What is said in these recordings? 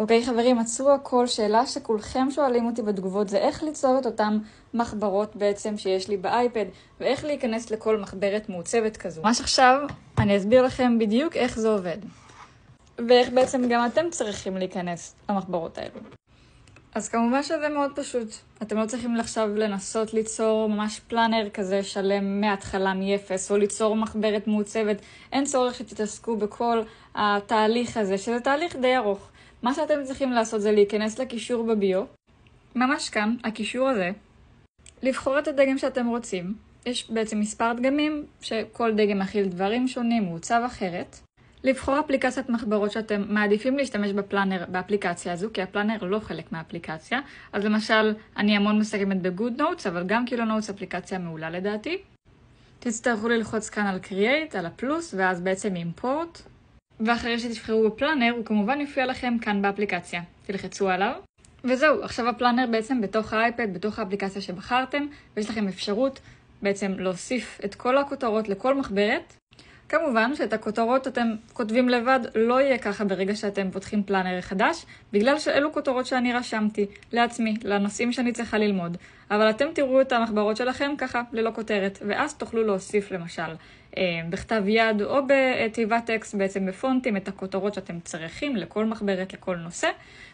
אוקיי חברים, עצרו הכל. שאלה שכולכם שואלים אותי בתגובות זה איך ליצור את אותם מחברות בעצם שיש לי באייפד, ואיך להיכנס לכל מחברת מעוצבת כזו. ממש עכשיו אני אסביר לכם בדיוק איך זה עובד, ואיך בעצם גם אתם צריכים להיכנס למחברות האלו. אז כמובן שזה מאוד פשוט. אתם לא צריכים עכשיו לנסות ליצור ממש פלנר כזה שלם מההתחלה מאפס, או ליצור מחברת מעוצבת. אין צורך שתתעסקו בכל התהליך הזה, שזה תהליך די ארוך. מה שאתם צריכים לעשות זה להיכנס לקישור בביו, ממש כאן, הקישור הזה, לבחור את הדגם שאתם רוצים. יש בעצם מספר דגמים, שכל דגם מכיל דברים שונים, מעוצב אחרת. לבחור אפליקציית מחברות שאתם מעדיפים להשתמש בפלנר, באפליקציה הזו, כי הפלנר לא חלק מהאפליקציה. אז למשל, אני המון מסתכמת ב-Good Notes, אבל גם Kilo Notes אפליקציה מעולה לדעתי. תצטרכו ללחוץ כאן על Create, על הפלוס, ואז בעצם Import. ואחרי שתבחרו בפלנר, הוא כמובן יופיע לכם כאן באפליקציה. תלחצו עליו. וזהו, עכשיו הפלנר בעצם בתוך האייפד, בתוך האפליקציה שבחרתם, ויש לכם אפשרות בעצם להוסיף את כל הכותרות לכל מחברת. כמובן שאת הכותרות אתם כותבים לבד, לא יהיה ככה ברגע שאתם פותחים פלנר חדש, בגלל שאלו כותרות שאני רשמתי לעצמי, לנושאים שאני צריכה ללמוד. אבל אתם תראו את המחברות שלכם ככה, ללא כותרת, ואז תוכלו להוסיף למשל בכתב יד או בתיבת טקסט, בעצם בפונטים, את הכותרות שאתם צריכים לכל מחברת, לכל נושא.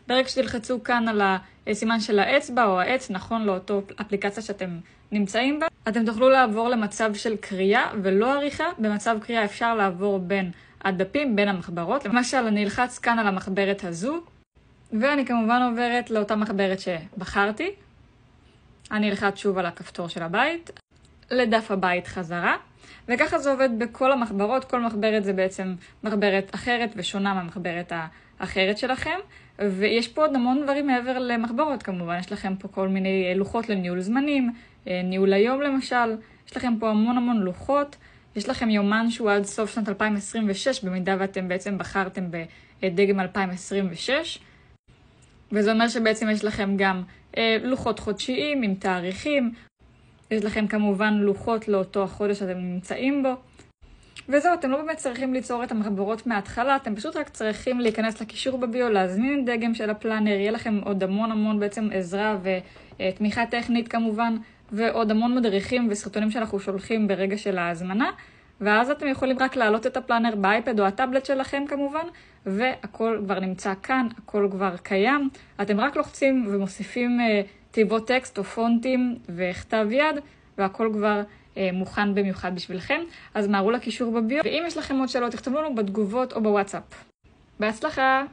ברגע שתלחצו כאן על הסימן של האצבע או העץ, נכון לאותו אפליקציה שאתם נמצאים בה, אתם תוכלו לעבור למצב של קריאה ולא עריכה. במצב קריאה אפשר לעבור בין הדפים, בין המחברות. למשל, אני אלחץ כאן על המחברת הזו, ואני כמובן עוברת לאותה מחברת שבחרתי. אני אלחץ שוב על הכפתור של הבית, לדף הבית חזרה, וככה זה עובד בכל המחברות. כל מחברת זה בעצם מחברת אחרת ושונה מהמחברת האחרת שלכם. ויש פה עוד המון דברים מעבר למחברות כמובן. יש לכם פה כל מיני לוחות לניהול זמנים, ניהול היום למשל. יש לכם פה המון לוחות. יש לכם יומן שהוא עד סוף שנת 2026, במידה ואתם בעצם בחרתם בדגם 2026. וזה אומר שבעצם יש לכם גם לוחות חודשיים עם תאריכים. יש לכם כמובן לוחות לאותו החודש שאתם נמצאים בו. וזהו, אתם לא באמת צריכים ליצור את המחברות מההתחלה, אתם פשוט רק צריכים להיכנס לקישור בביו, להזמין דגם של הפלנר, יהיה לכם עוד המון בעצם עזרה ותמיכה טכנית כמובן, ועוד המון מדריכים וסרטונים שאנחנו שולחים ברגע של ההזמנה, ואז אתם יכולים רק להעלות את הפלנר באייפד או הטאבלט שלכם כמובן, והכל כבר נמצא כאן, הכל כבר קיים. אתם רק לוחצים ומוסיפים תיבות טקסט או פונטים וכתב יד, והכל כבר מוכן במיוחד בשבילכם. אז מהרו לקישור בביו, ואם יש לכם עוד שאלות תכתבו לנו בתגובות או בוואטסאפ. בהצלחה!